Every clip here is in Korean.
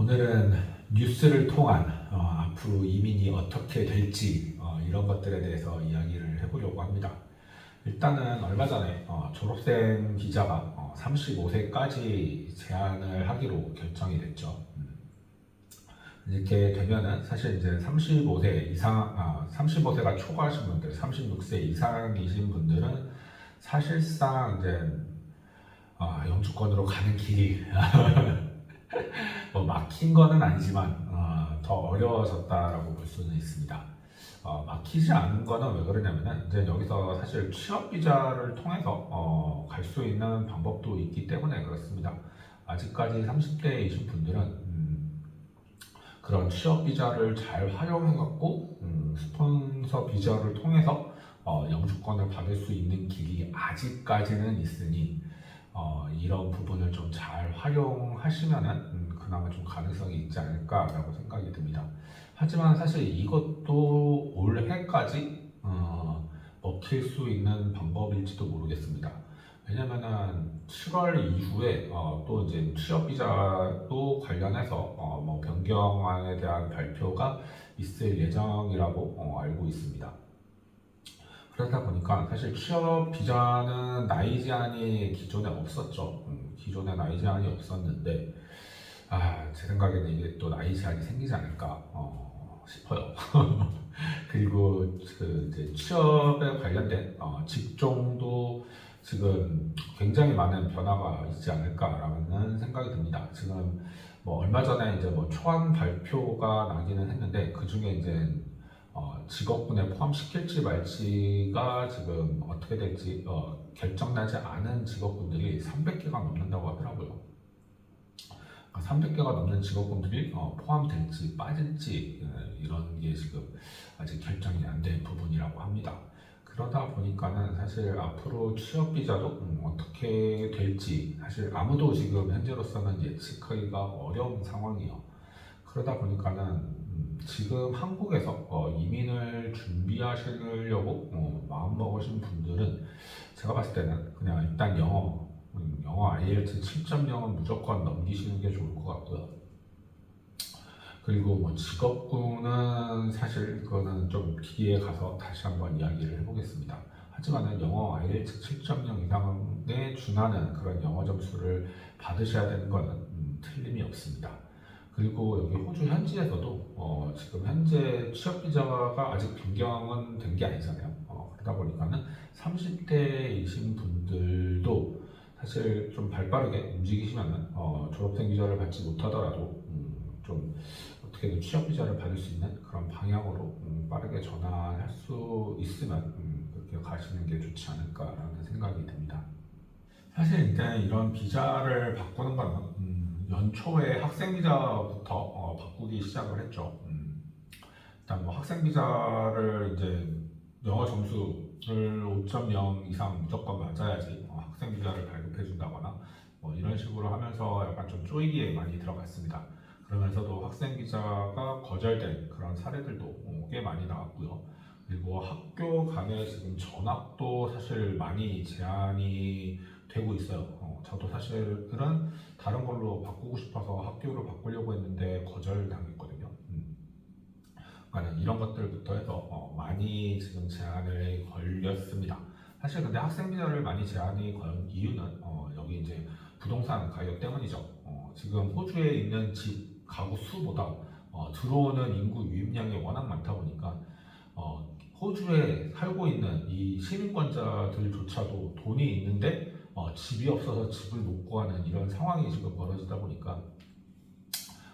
오늘은 뉴스를 통한 앞으로 이민이 어떻게 될지 이런 것들에 대해서 이야기를 해보려고 합니다. 일단은 얼마 전에 졸업생 비자가 35세까지 제한을 하기로 결정이 됐죠. 이렇게 되면은 사실 이제 35세가 초과하신 분들, 36세 이상이신 분들은 사실상 이제 영주권으로 가는 길이 뭐 막힌 거는 아니지만 더 어려워졌다라고 볼 수는 있습니다. 막히지 않은 거는 왜 그러냐면은 이제 여기서 사실 취업 비자를 통해서 갈 수 있는 방법도 있기 때문에 그렇습니다. 아직까지 30대이신 분들은 그런 취업 비자를 잘 활용해갖고 스폰서 비자를 통해서 영주권을 받을 수 있는 길이 아직까지는 있으니 이런 부분을 좀 잘 활용하시면은 그나마 좀 가능성이 있지 않을까라고 생각이 듭니다. 하지만 사실 이것도 올해까지 먹힐 수 있는 방법일지도 모르겠습니다. 왜냐면은 7월 이후에 또 이제 취업 비자도 관련해서 뭐 변경안에 대한 발표가 있을 예정이라고 알고 있습니다. 그러다 보니까 사실 취업 비자는 나이 제한이 기존에 없었죠. 기존에 나이 제한이 없었는데 제 생각에는 이게 또 나이 제한이 생기지 않을까 싶어요. 그리고 그 이제 취업에 관련된 직종도 지금 굉장히 많은 변화가 있지 않을까라는 생각이 듭니다. 지금 뭐 얼마 전에 이제 뭐 초안 발표가 나기는 했는데 그 중에 이제 직업군에 포함시킬지 말지가 지금 어떻게 될지 결정나지 않은 직업군들이 300개가 넘는다고 하더라고요. 300개가 넘는 직업군들이 포함될지 빠질지 이런 게 지금 아직 결정이 안 된 부분이라고 합니다. 그러다 보니까는 사실 앞으로 취업 비자도 어떻게 될지 사실 아무도 지금 현재로서는 예측하기가 어려운 상황이에요. 그러다 보니까는 지금 한국에서 이민을 준비하시려고 마음먹으신 분들은 제가 봤을 때는 그냥 일단 영어 IELTS 7.0은 무조건 넘기시는 게 좋을 것 같고요. 그리고 뭐 직업군은 사실 그거는 좀 뒤에 가서 다시 한번 이야기를 해보겠습니다. 하지만은 영어 IELTS 7.0 이상에 준하는 그런 영어 점수를 받으셔야 되는 거는 틀림이 없습니다. 그리고 여기 호주 현지에서도 지금 현재 취업 비자가 아직 변경은 된 게 아니잖아요. 그러다 보니까는 30대이신 분들도 사실 좀 발빠르게 움직이시면은 졸업생 비자를 받지 못하더라도 좀 어떻게든 취업 비자를 받을 수 있는 그런 방향으로 빠르게 전환할 수 있으면 그렇게 가시는 게 좋지 않을까라는 생각이 듭니다. 사실 일단 이런 비자를 바꾸는 거는 연초에 학생 비자부터 바꾸기 시작을 했죠. 일단 뭐 학생 비자를 이제 영어 점수를 5.0 이상 무조건 맞아야지 학생 비자를 발급해 준다거나 뭐 이런 식으로 하면서 약간 좀 쪼이기에 많이 들어갔습니다. 그러면서도 학생 비자가 거절된 그런 사례들도 꽤 많이 나왔고요. 그리고 학교 간의 지금 전학도 사실 많이 제한이 되고 있어요. 저도 사실은 다른 걸로 바꾸고 싶어서 학교를 바꾸려고 했는데 거절당했거든요. 그러니까 이런 것들부터 해서 많이 지금 제한을 걸렸습니다. 사실 근데 학생 비자를 많이 제한이 건 이유는 여기 이제 부동산 가격 때문이죠. 지금 호주에 있는 집 가구 수보다 들어오는 인구 유입량이 워낙 많다 보니까 호주에 살고 있는 이 시민권자들조차도 돈이 있는데 집이 없어서 집을 못 구하는 이런 상황이 지금 벌어지다 보니까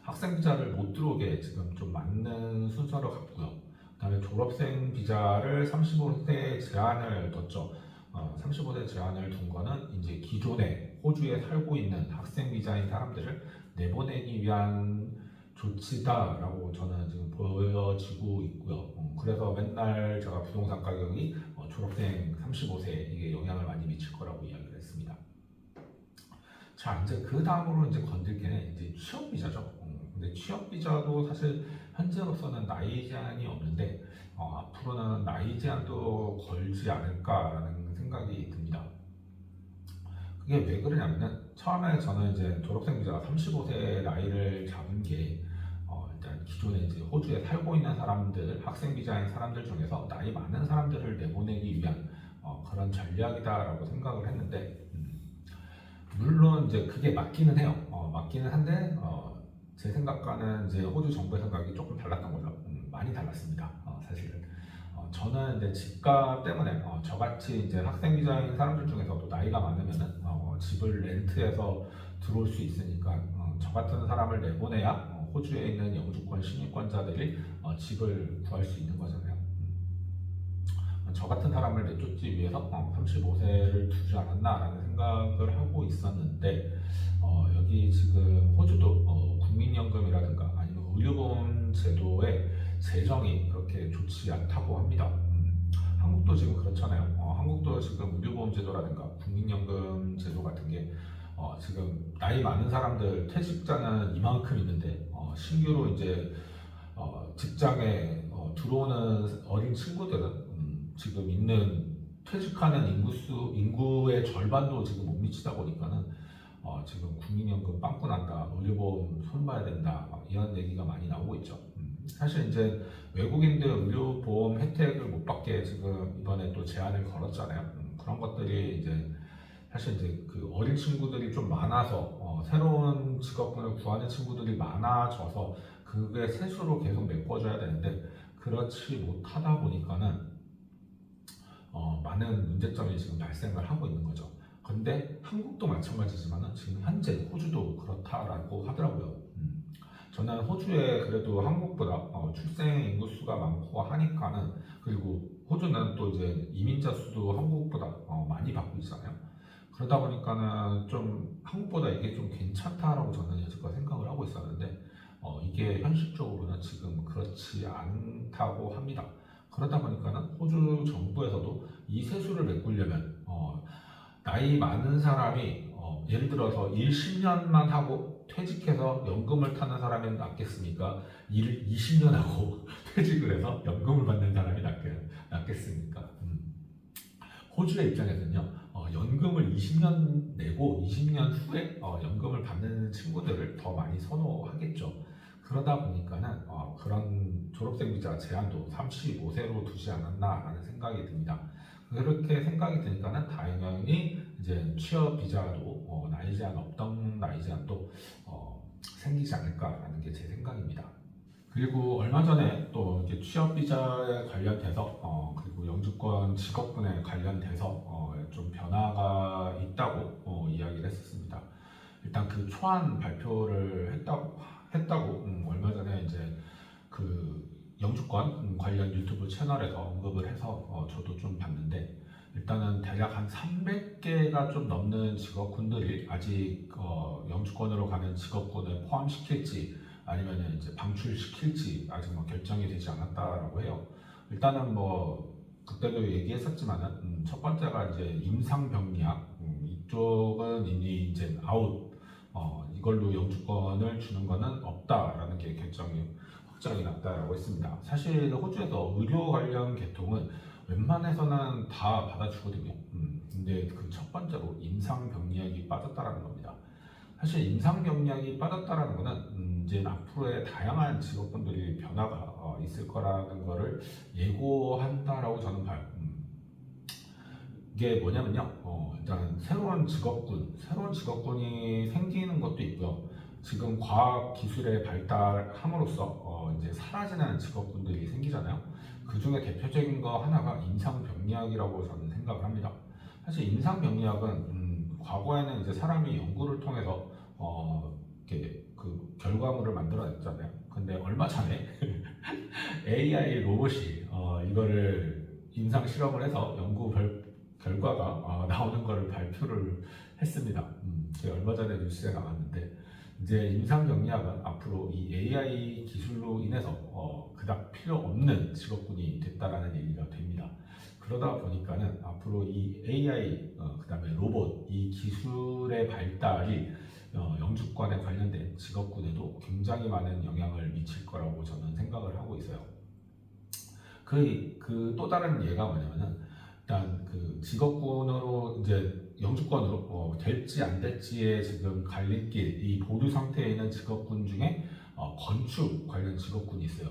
학생 비자를 못 들어오게 지금 좀 맞는 순서를 갖고요. 그다음에 졸업생 비자를 35세 제한을 뒀죠. 35세 제한을 둔 거는 이제 기존에 호주에 살고 있는 학생 비자인 사람들을 내보내기 위한 조치다라고 저는 지금 보여지고 있고요. 그래서 맨날 제가 부동산 가격이 졸업생 35세 이게 영향을 많이 미칠 거라고 이야기를 했습니다. 자, 이제 그 다음으로 이제 건들 게 이제 취업 비자죠. 근데 취업 비자도 사실 현재로서는 나이 제한이 없는데 앞으로는 나이 제한도 걸지 않을까라는 생각이 듭니다. 그게 왜 그러냐면은 처음에 저는 이제 졸업생 비자가 35세 나이를 잡은 게 일단 기존에 이제 호주에 살고 있는 사람들, 학생 비자인 사람들 중에서 나이 많은 사람들을 내보내기 위한 그런 전략이다라고 생각을 했는데 물론 이제 그게 맞기는 해요. 맞기는 한데 제 생각과는 이제 호주 정부의 생각이 조금 달랐던 거죠. 많이 달랐습니다. 사실은 저는 이제 집값 때문에 저같이 이제 학생 비자인 사람들 중에서도 나이가 많으면은 집을 렌트해서 들어올 수 있으니까 저 같은 사람을 내보내야 호주에 있는 영주권 시민권자들이 집을 구할 수 있는 거잖아요. 저 같은 사람을 내쫓기 위해서 35세를 두지 않았나라는 생각을 하고 있었는데 여기 지금 호주도 국민연금이라든가 아니면 의료보험 제도의 재정이 그렇게 좋지 않다고 합니다. 한국도 지금 그렇잖아요. 한국도 지금 의료보험 제도라든가 국민연금 제도 같은 게 지금 나이 많은 사람들 퇴직자는 이만큼 있는데 신규로 이제 직장에 들어오는 어린 친구들은 지금 있는 퇴직하는 인구의 절반도 지금 못 미치다 보니까는 지금 국민연금 빵꾸 난다, 의료보험 손봐야 된다 이런 얘기가 많이 나오고 있죠. 사실 이제 외국인들 의료보험 혜택을 못 받게 지금 이번에 또 제한을 걸었잖아요. 그런 것들이 이제 사실 이제 그 어린 친구들이 좀 많아서 새로운 직업군을 구하는 친구들이 많아져서 그게 세수로 계속 메꿔줘야 되는데 그렇지 못하다 보니까는 많은 문제점이 지금 발생을 하고 있는 거죠. 근데 한국도 마찬가지지만 지금 현재 호주도 그렇다라고 하더라고요. 저는 호주에 그래도 한국보다 출생 인구수가 많고 하니까는 그리고 호주는 또 이제 이민자 수도 한국보다 많이 받고 있잖아요. 그러다 보니까는 좀 한국보다 이게 좀 괜찮다라고 저는 여지껏 생각을 하고 있었는데 이게 현실적으로는 지금 그렇지 않다고 합니다. 그러다 보니까는 호주 정부에서도 이 세수를 메꾸려면 나이 많은 사람이 예를 들어서 일 10년만 하고 퇴직해서 연금을 타는 사람이 낫겠습니까? 일을 20년 하고 퇴직을 해서 연금을 받는 사람이 낫겠습니까? 호주의 입장에서는요, 연금을 20년 내고 20년 후에 연금을 받는 친구들을 더 많이 선호하겠죠. 그러다 보니까는 그런 졸업생 비자 제한도 35세로 두지 않았나라는 생각이 듭니다. 그렇게 생각이 드니까는 당연히 이제 취업 비자도 나이 제한 없던 나이 제한도 생기지 않을까라는 게 제 생각입니다. 그리고 얼마 전에 또 이렇게 취업 비자에 관련돼서 그리고 영주권 직업군에 관련돼서 좀 변화가 있다고 이야기를 했었습니다. 일단 그 초안 발표를 했다고 얼마 전에 이제 그 영주권 관련 유튜브 채널에서 언급을 해서 저도 좀 봤는데 일단은 대략 한 300개가 좀 넘는 직업군들이 아직 영주권으로 가는 직업군을 포함시킬지 아니면 이제 방출시킬지 아직 뭐 결정이 되지 않았다라고 해요. 일단은 뭐 그때도 얘기했었지만은 첫 번째가 이제 임상병리학 이쪽은 이미 이제 아웃 이걸로 영주권을 주는 거는 없다라는 게 확정이 났다라고 했습니다. 사실 호주에서 의료 관련 계통은 웬만해서는 다 받아주거든요. 근데 그 첫 번째로 임상병리학이 빠졌다라는 겁니다. 사실 임상병리학이 빠졌다라는 거는 이제 앞으로의 다양한 직업군들이 변화가 있을 거라는 거를 예고한다라고 저는 봐요. 이게 뭐냐면요. 일단 새로운 직업군이 생기는 것도 있고요. 지금 과학 기술의 발달함으로써 이제 사라지는 직업군들이 생기잖아요. 그 중에 대표적인 거 하나가 임상병리학이라고 저는 생각을 합니다. 사실 임상병리학은 과거에는 이제 사람이 연구를 통해서 이렇게 그 결과물을 만들어냈잖아요. 근데 얼마 전에 AI 로봇이 이거를 임상 실험을 해서 결과가 나오는 것을 발표를 했습니다. 얼마 전에 뉴스에 나왔는데 이제 임상병리학은 앞으로 이 AI 기술로 인해서 그닥 필요 없는 직업군이 됐다라는 얘기가 됩니다. 그러다 보니까는 앞으로 이 AI 그다음에 로봇 이 기술의 발달이 영주권에 관련된 직업군에도 굉장히 많은 영향을 미칠 거라고 저는 생각을 하고 있어요. 그 또 다른 예가 뭐냐면은 일단 그 직업군으로 이제 영주권으로 될지 안 될지의 지금 갈림길, 이 보류 상태에 있는 직업군 중에 건축 관련 직업군이 있어요.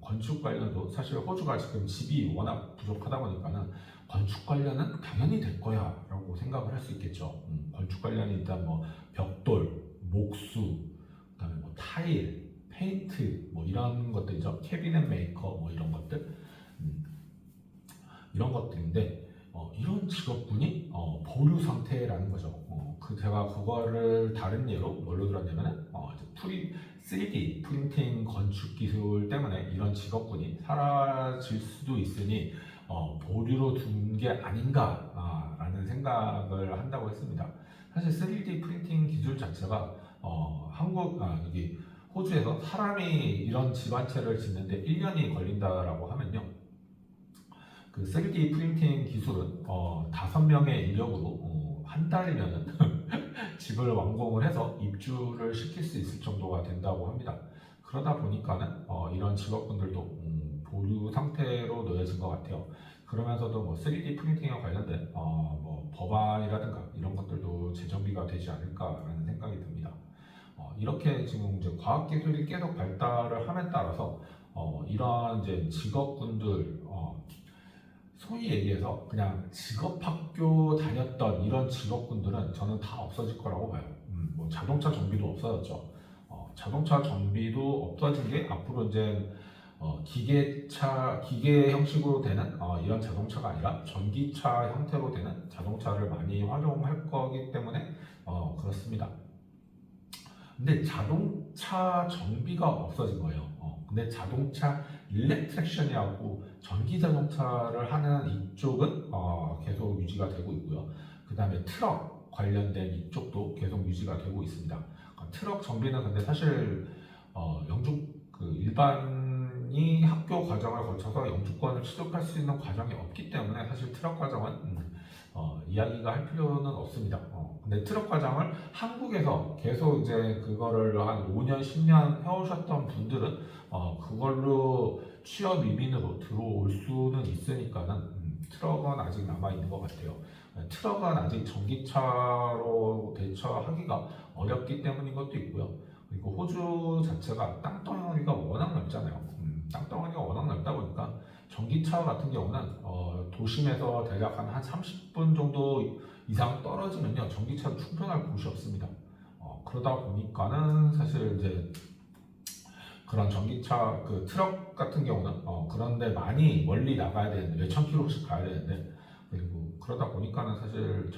건축 관련도 사실 호주가 지금 집이 워낙 부족하다 보니까는 건축 관련은 당연히 될 거야라고 생각을 할 수 있겠죠. 건축 관련이 일단 뭐 벽돌, 목수, 그다음에 뭐 타일, 페인트 뭐 이런 것들이죠. 캐비넷 메이커 뭐 이런 것들. 음, 이런 것들인데 이런 직업군이 보류 상태라는 거죠. 제가 그거를 다른 예로 뭘로 들었냐면은 이제 3D 프린팅 건축 기술 때문에 이런 직업군이 사라질 수도 있으니 보류로 둔 게 아닌가라는 생각을 한다고 했습니다. 사실 3D 프린팅 기술 자체가 여기 호주에서 사람이 이런 집 한 채를 짓는데 1년이 걸린다라고 하면요. 그 3D 프린팅 기술은 5명의 인력으로 한 달이면은 집을 완공을 해서 입주를 시킬 수 있을 정도가 된다고 합니다. 그러다 보니까는 이런 직업군들도 보류 상태로 놓여진 것 같아요. 그러면서도 뭐 3D 프린팅에 관련된 뭐 법안이라든가 이런 것들도 재정비가 되지 않을까라는 생각이 듭니다. 이렇게 지금 이제 과학기술이 계속 발달을 함에 따라서 이러한 이제 직업군들 소위 얘기해서 그냥 직업학교 다녔던 이런 직업군들은 저는 다 없어질 거라고 봐요. 뭐 자동차 정비도 없어졌죠. 자동차 정비도 없어진 게 앞으로 이제 기계 형식으로 되는 이런 자동차가 아니라 전기차 형태로 되는 자동차를 많이 활용할 거기 때문에 그렇습니다. 근데 자동차 정비가 없어진 거예요. 근데 자동차 일렉트렉션이라고 전기 자동차를 하는 이쪽은 계속 유지가 되고 있고요. 그 다음에 트럭 관련된 이쪽도 계속 유지가 되고 있습니다. 트럭 정비는 근데 사실 영주 그 일반이 학교 과정을 거쳐서 영주권을 취득할 수 있는 과정이 없기 때문에 사실 트럭 과정은 이야기가 할 필요는 없습니다. 근데 트럭 과정을 한국에서 계속 이제 그거를 한 5년, 10년 해오셨던 분들은 그걸로 취업 이민으로 들어올 수는 있으니까는 트럭은 아직 남아 있는 것 같아요. 트럭은 아직 전기차로 대처하기가 어렵기 때문인 것도 있고요. 그리고 호주 자체가 땅덩어리가 워낙 넓잖아요. 땅덩어리가 워낙 넓다 보니까 전기차 같은 경우는 도심에서 대략 한 30분 정도 이상 떨어지면요 전기차로 충전할 곳이 없습니다. 그러다 보니까는 사실 이제 그런 전기차 그 트럭 같은 경우는 그런데 많이 멀리 나가야 되는데 몇천 킬로씩 가야 되는데 그리고 그러다 보니까는 사실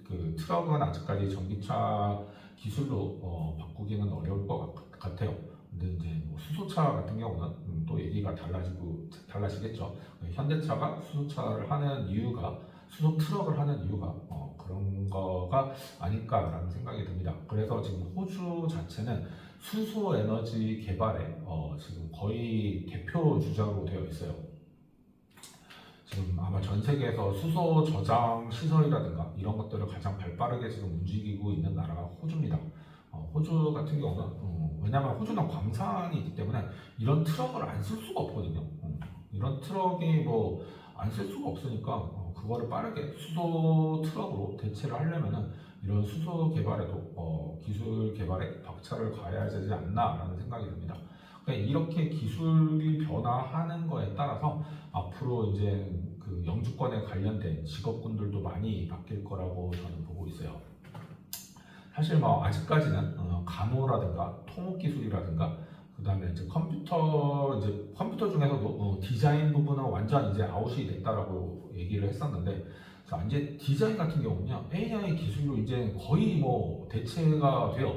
그 트럭은 아직까지 전기차 기술로 바꾸기는 어려울 것 같아요. 근데 이제 뭐 수소차 같은 경우는 또 얘기가 달라지겠죠. 현대차가 수소차를 하는 이유가 수소 트럭을 하는 이유가 그런 거가 아닐까라는 생각이 듭니다. 그래서 지금 호주 자체는 수소 에너지 개발에 지금 거의 대표 주자로 되어 있어요. 지금 아마 전 세계에서 수소 저장 시설이라든가 이런 것들을 가장 발빠르게 지금 움직이고 있는 나라가 호주입니다. 호주 같은 경우는 왜냐하면 호주는 광산이 있기 때문에 이런 트럭을 안 쓸 수가 없거든요. 이런 트럭이 뭐 안 쓸 수가 없으니까 그거를 빠르게 수소 트럭으로 대체를 하려면은 이런 수소 개발에도 기술 개발에 박차를 가해야 되지 않나라는 생각이 듭니다. 그러니까 이렇게 기술이 변화하는 거에 따라서 앞으로 이제 그 영주권에 관련된 직업군들도 많이 바뀔 거라고 저는 보고 있어요. 사실 뭐 아직까지는 간호라든가 통역 기술이라든가 그다음에 이제 컴퓨터 중에서도 디자인 부분은 완전 이제 아웃이 됐다라고 얘기를 했었는데 자, 이제 디자인 같은 경우는요 AI 기술로 이제 거의 뭐 대체가 돼요.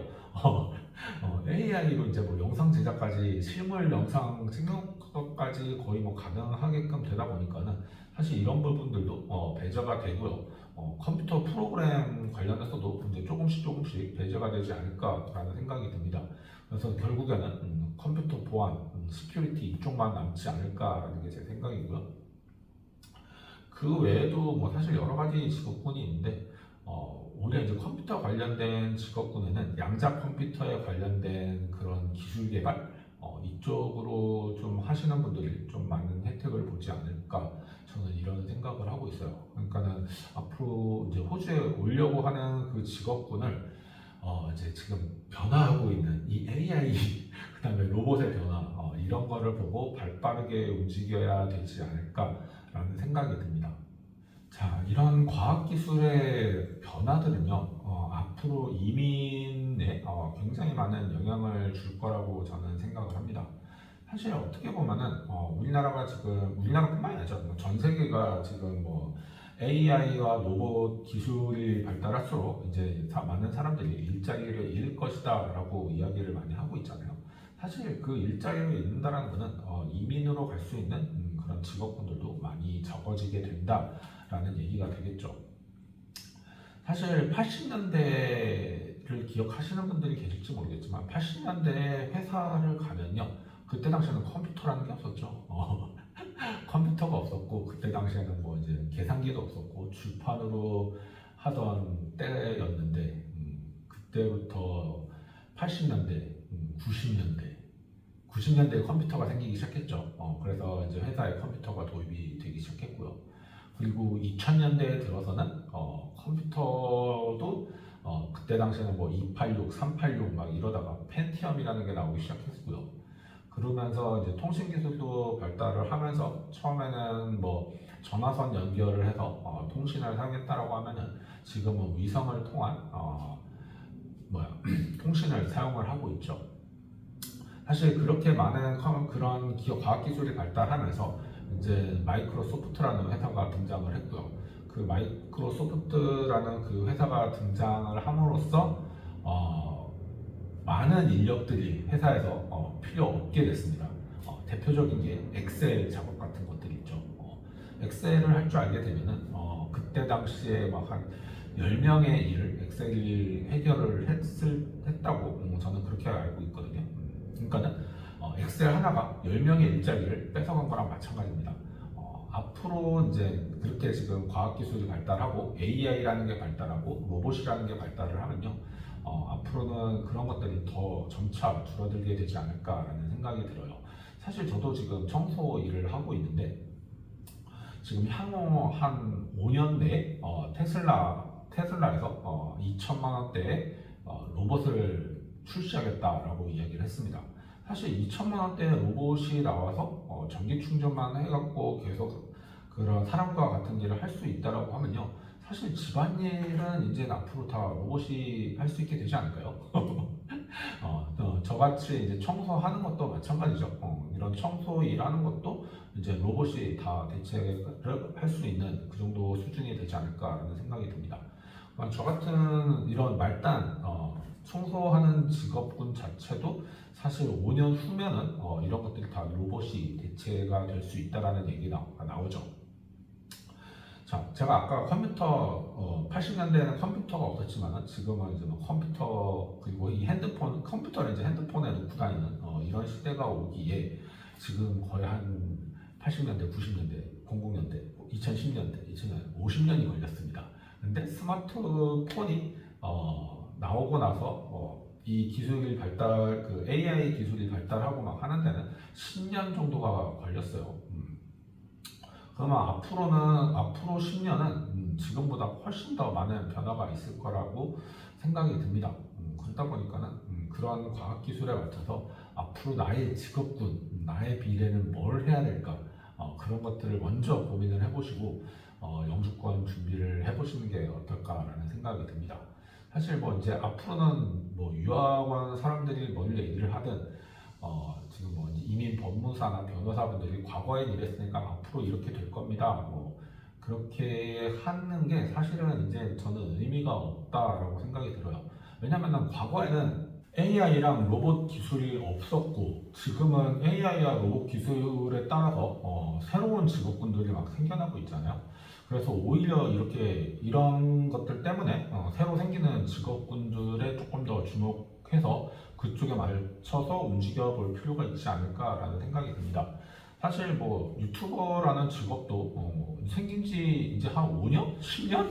AI로 이제 뭐 영상 제작까지 실물 영상 찍는 것까지 거의 뭐 가능하게끔 되다 보니까는 사실 이런 부분들도 배제가 되고요. 컴퓨터 프로그램 관련해서도 이제 조금씩 배제가 되지 않을까라는 생각이 듭니다. 그래서 결국에는 컴퓨터 보안, 시큐리티 이쪽만 남지 않을까라는 게 제 생각이고요. 그 외에도 뭐 사실 여러 가지 직업군이 있는데 오히려 이제 컴퓨터 관련된 직업군에는 양자 컴퓨터에 관련된 그런 기술 개발 이쪽으로 좀 하시는 분들이 좀 많은 혜택을 보지 않을까 저는 이런 생각을 하고 있어요. 그러니까는 앞으로 이제 호주에 오려고 하는 그 직업군을 이제 지금 변화하고 있는 이 AI 그다음에 로봇의 변화 이런 거를 보고 발빠르게 움직여야 되지 않을까라는 생각이 듭니다. 자, 이런 과학기술의 변화들은요, 앞으로 이민에 굉장히 많은 영향을 줄 거라고 저는 생각을 합니다. 사실 어떻게 보면은, 우리나라가 지금, 우리나라뿐만이 아니죠. 뭐전 세계가 지금 뭐 AI와 로봇 기술이 발달할수록 이제 많은 사람들이 일자리를 잃을 것이다 라고 이야기를 많이 하고 있잖아요. 사실 그 일자리를 잃는다는 것은 이민으로 갈 수 있는 그런 직업군들도 많이 적어지게 된다. 라는 얘기가 되겠죠. 사실 80년대를 기억하시는 분들이 계실지 모르겠지만 80년대 회사를 가면요. 그때 당시에는 컴퓨터라는 게 없었죠. 컴퓨터가 없었고 그때 당시에는 뭐 이제 계산기도 없었고 줄판으로 하던 때였는데 그때부터 80년대, 90년대에 컴퓨터가 생기기 시작했죠. 그래서 이제 회사에 컴퓨터가 도입이 되기 시작했고요. 그리고 2000년대에 들어서는 컴퓨터도 그때 당시에는 뭐 286, 386 막 이러다가 펜티엄이라는 게 나오기 시작했고요. 그러면서 이제 통신 기술도 발달을 하면서 처음에는 뭐 전화선 연결을 해서 통신을 하겠다라고 하면은 지금은 위성을 통한 통신을 사용을 하고 있죠. 사실 그렇게 많은 그런 과학 기술이 발달하면서 이제 마이크로소프트라는 회사가 등장을 했고요. 그 마이크로소프트라는 그 회사가 등장을 함으로써 많은 인력들이 회사에서 필요 없게 됐습니다. 대표적인 게 엑셀 작업 같은 것들이 있죠. 엑셀을 할 줄 알게 되면은 그때 당시에 막 한 10명의 일을 엑셀이 해결을 했다고 저는 그렇게 알고 있거든요. 그러니까는 엑셀 하나가 10명의 일자리를 뺏어간 거랑 마찬가지입니다. 앞으로 이제 그렇게 지금 과학기술이 발달하고 AI라는 게 발달하고 로봇이라는 게 발달을 하면요. 앞으로는 그런 것들이 더 점차 줄어들게 되지 않을까라는 생각이 들어요. 사실 저도 지금 청소 일을 하고 있는데 지금 향후 한 5년 내에 테슬라에서 2천만 원대의 로봇을 출시하겠다라고 이야기를 했습니다. 사실 2천만 원대 로봇이 나와서 전기 충전만 해갖고 계속 그런 사람과 같은 일을 할 수 있다라고 하면요. 사실 집안일은 이제 앞으로 다 로봇이 할 수 있게 되지 않을까요? 저같이 이제 청소하는 것도 마찬가지죠. 이런 청소 일하는 것도 이제 로봇이 다 대체를 할 수 있는 그 정도 수준이 되지 않을까라는 생각이 듭니다. 저 같은 이런 말단 청소하는 직업군 자체도 사실 5년 후면은 이런 것들이 다 로봇이 대체가 될 수 있다라는 얘기가 나오죠. 자, 제가 아까 컴퓨터 80년대에는 컴퓨터가 없었지만 지금은 이제 컴퓨터 그리고 이 핸드폰 컴퓨터를 이제 핸드폰에 놓고 다니는 이런 시대가 오기에 지금 거의 한 80년대, 90년대, 00년대, 2010년대, 2000년, 50년이 걸렸습니다. 근데 스마트폰이 나오고 나서 이 기술이 그 AI 기술이 발달하고 막 하는 데는 10년 정도가 걸렸어요. 그러면 앞으로 10년은 지금보다 훨씬 더 많은 변화가 있을 거라고 생각이 듭니다. 그러다 보니까는 그런 과학 기술에 맞춰서 앞으로 나의 직업군, 나의 미래는 뭘 해야 될까 그런 것들을 먼저 고민을 해보시고 영주권 준비를 해보시는 게 어떨까라는 생각이 듭니다. 사실 뭐 이제 앞으로는 뭐 유학원 사람들이 뭘 얘기를 하든 지금 뭐 이민 법무사나 변호사분들이 과거엔 이랬으니까 앞으로 이렇게 될 겁니다. 뭐 그렇게 하는 게 사실은 이제 저는 의미가 없다라고 생각이 들어요. 왜냐면은 과거에는 AI랑 로봇 기술이 없었고 지금은 AI와 로봇 기술에 따라서 새로운 직업군들이 막 생겨나고 있잖아요. 그래서 오히려 이런 것들 때문에 새로 생기는 직업군들에 조금 더 주목해서 그쪽에 맞춰서 움직여 볼 필요가 있지 않을까라는 생각이 듭니다. 사실 뭐 유튜버라는 직업도 생긴 지 이제 한 5년? 10년?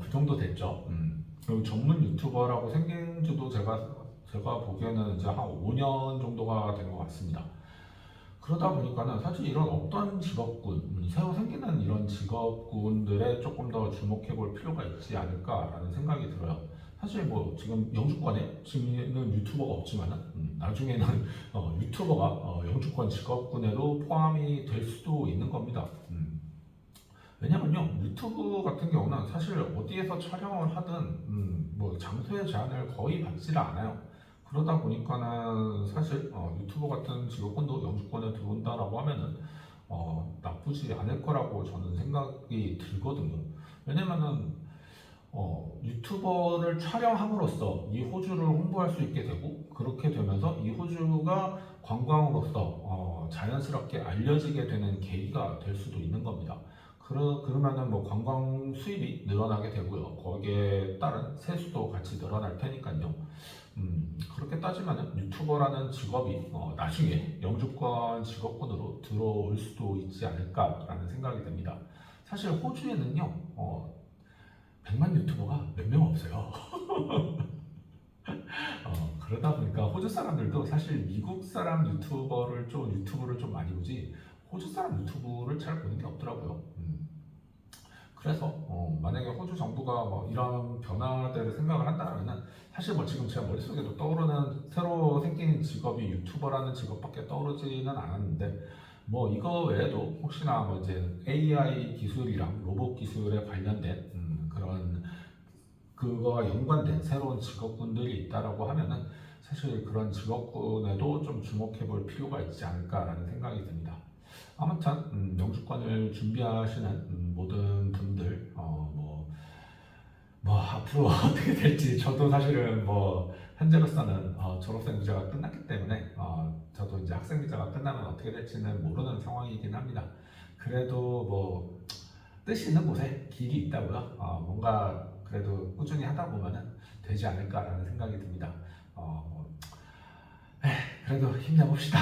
그 정도 됐죠. 그리고 전문 유튜버라고 생긴 지도 제가 제가 보기에는 이제 한 5년 정도가 된 것 같습니다. 그러다 보니까는 사실 이런 없던 직업군, 새로 생기는 이런 직업군들에 조금 더 주목해 볼 필요가 있지 않을까라는 생각이 들어요. 사실 뭐 지금 영주권에 지금은 유튜버가 없지만은 나중에는 유튜버가 영주권 직업군에도 포함이 될 수도 있는 겁니다. 왜냐면요, 유튜브 같은 경우는 사실 어디에서 촬영을 하든 뭐 장소의 제한을 거의 받지를 않아요. 그러다 보니까는 사실 유튜버 같은 직업군도 영주권에 들어온다라고 하면은 나쁘지 않을 거라고 저는 생각이 들거든요. 왜냐면은 유튜버를 촬영함으로써 이 호주를 홍보할 수 있게 되고, 그렇게 되면서 이 호주가 관광으로서 자연스럽게 알려지게 되는 계기가 될 수도 있는 겁니다. 그러면은 뭐 관광 수입이 늘어나게 되고요. 거기에 따른 세수도 같이 늘어날 테니까요. 그렇게 따지면은 유튜버라는 직업이 나중에 영주권 직업군으로 들어올 수도 있지 않을까라는 생각이 듭니다. 사실 호주에는요, 100만 유튜버가 몇 명 없어요. 그러다 보니까 호주 사람들도 사실 미국 사람 유튜브를 좀 많이 보지 호주 사람 유튜브를 잘 보는 게 없더라고요. 그래서 만약에 호주 정부가 뭐 이런 변화들을 생각을 한다면은 사실 뭐 지금 제 머릿속에도 떠오르는 새로 생긴 직업이 유튜버라는 직업밖에 떠오르지는 않았는데, 뭐 이거 외에도 혹시나 뭐 이제 AI 기술이랑 로봇 기술에 관련된 그런 그거와 연관된 새로운 직업군들이 있다라고 하면은 사실 그런 직업군에도 좀 주목해 볼 필요가 있지 않을까라는 생각이 듭니다. 아무튼 영주권을 준비하시는 모든 분들 뭐 앞으로 어떻게 될지 저도 사실은 뭐 현재로서는 졸업생 비자가 끝났기 때문에 저도 이제 학생 비자가 끝나면 어떻게 될지는 모르는 상황이긴 합니다. 그래도 뭐 뜻이 있는 곳에 길이 있다고요. 뭔가 그래도 꾸준히 하다 보면은 되지 않을까라는 생각이 듭니다. 그래도 힘내봅시다.